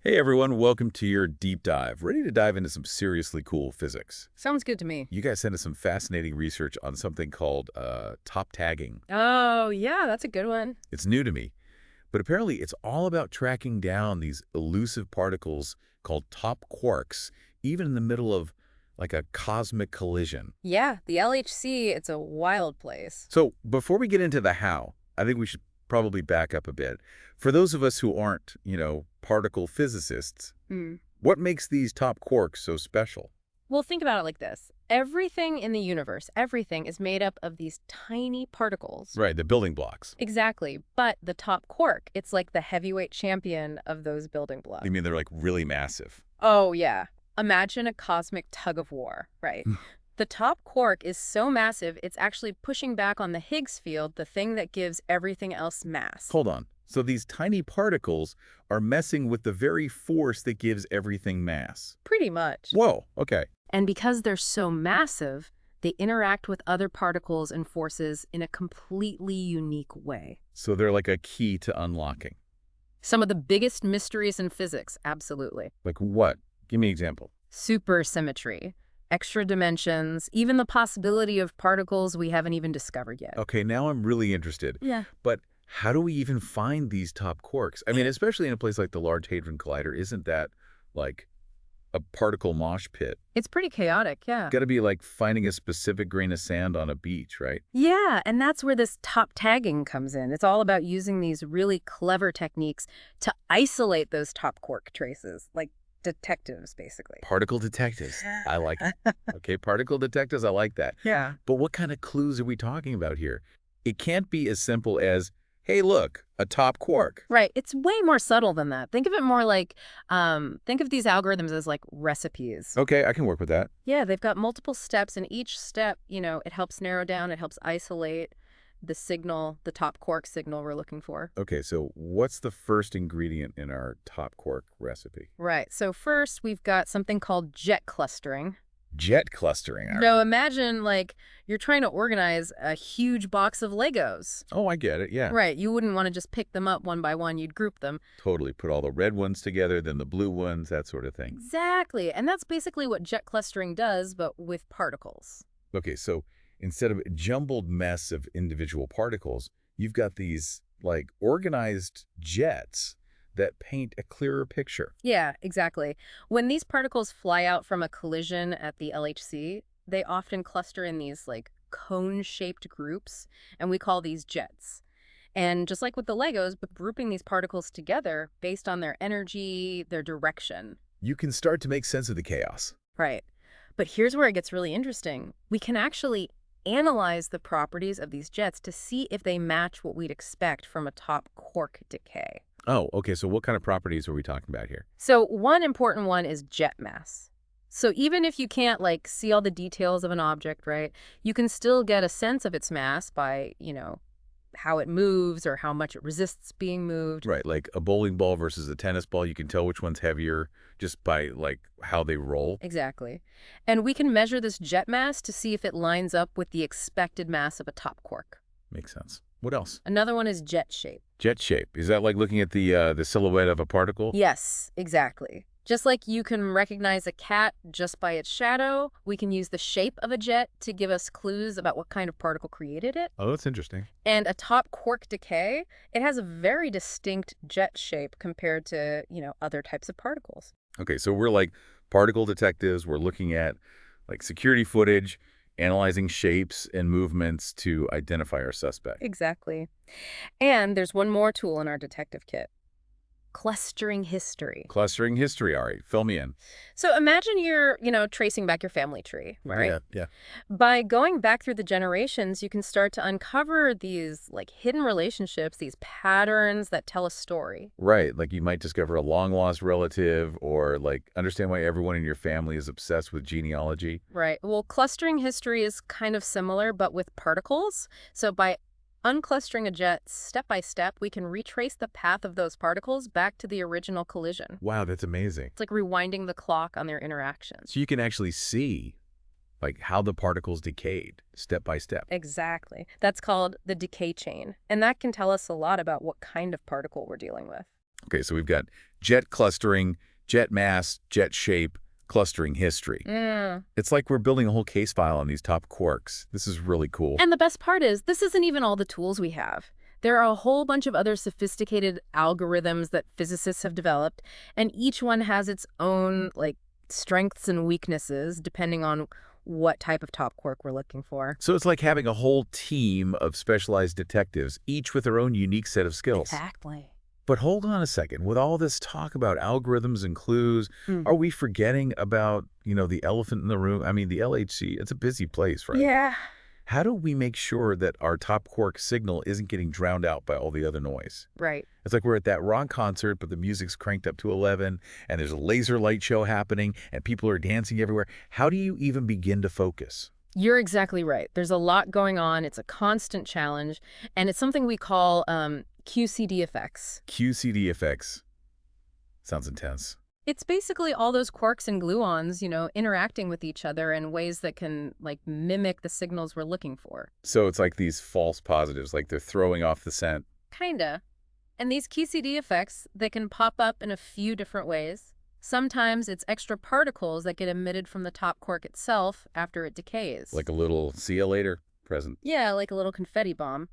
Hey everyone, welcome to your deep dive. Ready to dive into some seriously cool physics. Sounds good to me. You guys sent us some fascinating research on something called top tagging. Oh, yeah, that's a good one. It's new to me, but apparently it's all about tracking down these elusive particles called top quarks, even in the middle of like a cosmic collision. Yeah, the LHC, it's a wild place. So before we get into the how, I think we should probably back up a bit. For those of us who aren't, particle physicists, Hmm. what makes these top quarks so special? Well, think about it like this. Everything in the universe, everything is made up of these tiny particles. Right, the building blocks. Exactly. But the top quark, it's like the heavyweight champion of those building blocks. You mean they're like really massive? Oh, yeah. Imagine a cosmic tug of war, right? The top quark is so massive, it's actually pushing back on the Higgs field, the thing that gives everything else mass. Hold on. So these tiny particles are messing with the very force that gives everything mass. Pretty much. Whoa, okay. And because they're so massive, they interact with other particles and forces in a completely unique way. So they're like a key to unlocking. Some of the biggest mysteries in physics, absolutely. Like what? Give me an example. Supersymmetry, extra dimensions, even the possibility of particles we haven't even discovered yet. Okay, now I'm really interested. Yeah. But how do we even find these top quarks? I mean, especially in a place like the Large Hadron Collider, isn't that like a particle mosh pit? It's pretty chaotic, yeah. Got to be like finding a specific grain of sand on a beach, right? Yeah, and that's where this top tagging comes in. It's all about using these really clever techniques to isolate those top quark traces, like detectives, basically. Particle detectives. I like it. Okay, particle detectives, I like that. Yeah. But what kind of clues are we talking about here? It can't be as simple as, hey, look, a top quark. Right. It's way more subtle than that. Think of it more like, think of these algorithms as like recipes. Okay, I can work with that. Yeah, they've got multiple steps, and each step, it helps narrow down, it helps isolate the signal, the top quark signal we're looking for. Okay, so what's the first ingredient in our top quark recipe? Right. So first, we've got something called jet clustering. Jet clustering. No, imagine like you're trying to organize a huge box of Legos. Oh, I get it, yeah. Right. You wouldn't want to just pick them up one by one. You'd group them. Totally. Put all the red ones together, then the blue ones, that sort of thing. Exactly. And that's basically what jet clustering does, but with particles. Okay, so instead of a jumbled mess of individual particles, you've got these, like, organized jets that paint a clearer picture. Yeah, exactly. When these particles fly out from a collision at the LHC, they often cluster in these like cone-shaped groups, and we call these jets. And just like with the Legos, but grouping these particles together based on their energy, their direction. You can start to make sense of the chaos. Right. But here's where it gets really interesting. We can actually analyze the properties of these jets to see if they match what we'd expect from a top quark decay. Oh, okay, so what kind of properties are we talking about here? So one important one is jet mass. So even if you can't like see all the details of an object, right, you can still get a sense of its mass by, how it moves or how much it resists being moved. Right, like a bowling ball versus a tennis ball, you can tell which one's heavier just by, like, how they roll. Exactly. And we can measure this jet mass to see if it lines up with the expected mass of a top quark. Makes sense. What else? Another one is jet shape. Jet shape. Is that like looking at the silhouette of a particle? Yes, exactly. Just like you can recognize a cat just by its shadow, we can use the shape of a jet to give us clues about what kind of particle created it. Oh, that's interesting. And a top quark decay, it has a very distinct jet shape compared to, other types of particles. Okay, so we're like particle detectives. We're looking at like security footage, analyzing shapes and movements to identify our suspect. Exactly. And there's one more tool in our detective kit. Clustering history. Clustering history, all right. Fill me in. So imagine you're, tracing back your family tree, right? Yeah. By going back through the generations, you can start to uncover these like hidden relationships, these patterns that tell a story. Right, like you might discover a long-lost relative or like understand why everyone in your family is obsessed with genealogy. Right. Well, clustering history is kind of similar, but with particles. So by unclustering a jet step by step, we can retrace the path of those particles back to the original collision. Wow, that's amazing. It's like rewinding the clock on their interactions. So you can actually see like how the particles decayed step by step. Exactly. That's called the decay chain. And that can tell us a lot about what kind of particle we're dealing with. Okay, so we've got jet clustering, jet mass, jet shape, clustering history. Yeah. It's like we're building a whole case file on these top quarks. This is really cool. And the best part is, this isn't even all the tools we have. There are a whole bunch of other sophisticated algorithms that physicists have developed, and each one has its own, like, strengths and weaknesses, depending on what type of top quark we're looking for. So it's like having a whole team of specialized detectives, each with their own unique set of skills. Exactly. But hold on a second. With all this talk about algorithms and clues, are we forgetting about, the elephant in the room? I mean, the LHC, it's a busy place, right? Yeah. How do we make sure that our top quark signal isn't getting drowned out by all the other noise? Right. It's like we're at that rock concert, but the music's cranked up to 11, and there's a laser light show happening, and people are dancing everywhere. How do you even begin to focus? You're exactly right. There's a lot going on. It's a constant challenge, and it's something we call QCD effects. QCD effects. Sounds intense. It's basically all those quarks and gluons, interacting with each other in ways that can, like, mimic the signals we're looking for. So it's like these false positives, like they're throwing off the scent. Kinda. And these QCD effects, they can pop up in a few different ways. Sometimes it's extra particles that get emitted from the top quark itself after it decays. Like a little see you later present. Yeah, like a little confetti bomb.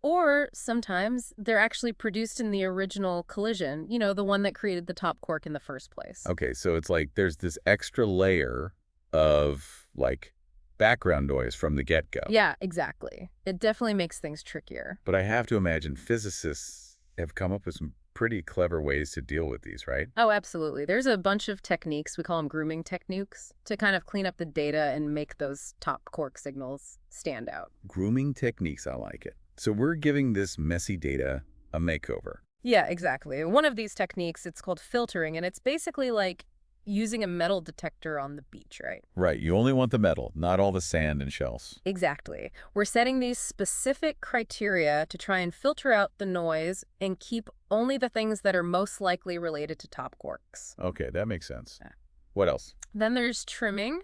Or sometimes they're actually produced in the original collision, the one that created the top quark in the first place. Okay, so it's like there's this extra layer of, like, background noise from the get-go. Yeah, exactly. It definitely makes things trickier. But I have to imagine physicists have come up with some pretty clever ways to deal with these, right? Oh, absolutely. There's a bunch of techniques, we call them grooming techniques, to kind of clean up the data and make those top quark signals stand out. Grooming techniques, I like it. So we're giving this messy data a makeover. Yeah, exactly. One of these techniques, it's called filtering, and it's basically like using a metal detector on the beach, right? Right, you only want the metal, not all the sand and shells. Exactly. We're setting these specific criteria to try and filter out the noise and keep only the things that are most likely related to top quarks. Okay, that makes sense. Yeah. What else? Then there's trimming,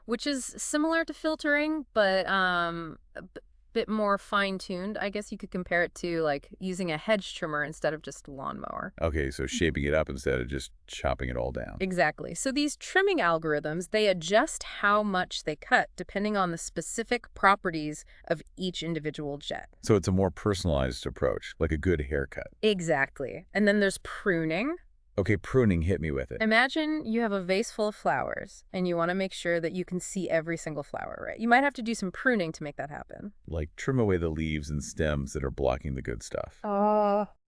which is similar to filtering, but bit more fine-tuned. I guess you could compare it to, like, using a hedge trimmer instead of just a lawnmower. Okay, so shaping it up instead of just chopping it all down. Exactly. So these trimming algorithms, they adjust how much they cut depending on the specific properties of each individual jet. So it's a more personalized approach, like a good haircut. Exactly. And then there's pruning. Okay, pruning, hit me with it. Imagine you have a vase full of flowers, and you want to make sure that you can see every single flower, right? You might have to do some pruning to make that happen. Like trim away the leaves and stems that are blocking the good stuff.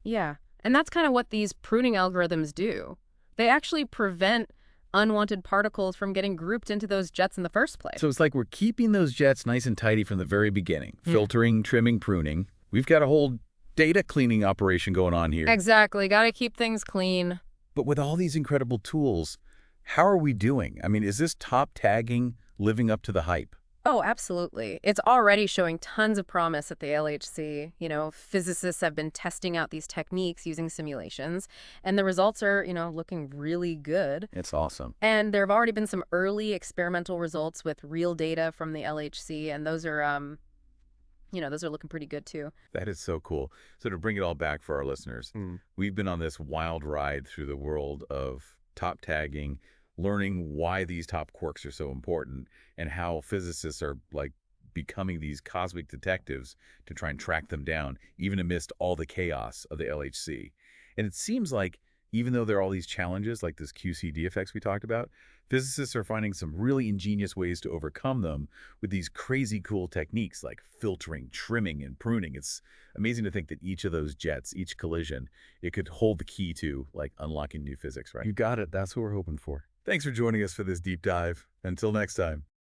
Yeah. And that's kind of what these pruning algorithms do. They actually prevent unwanted particles from getting grouped into those jets in the first place. So it's like we're keeping those jets nice and tidy from the very beginning. Filtering, trimming, pruning. We've got a whole data cleaning operation going on here. Exactly. Got to keep things clean. But with all these incredible tools, how are we doing? I mean, is this top tagging living up to the hype? Oh, absolutely. It's already showing tons of promise at the LHC. Physicists have been testing out these techniques using simulations, and the results are, looking really good. It's awesome. And there have already been some early experimental results with real data from the LHC, and those are, those are looking pretty good too. That is so cool. So to bring it all back for our listeners, we've been on this wild ride through the world of top tagging, learning why these top quarks are so important and how physicists are, like, becoming these cosmic detectives to try and track them down, even amidst all the chaos of the LHC. And it seems like even though there are all these challenges, like this QCD effects we talked about, physicists are finding some really ingenious ways to overcome them with these crazy cool techniques like filtering, trimming, and pruning. It's amazing to think that each of those jets, each collision, it could hold the key to, like, unlocking new physics, right? You got it. That's what we're hoping for. Thanks for joining us for this deep dive. Until next time.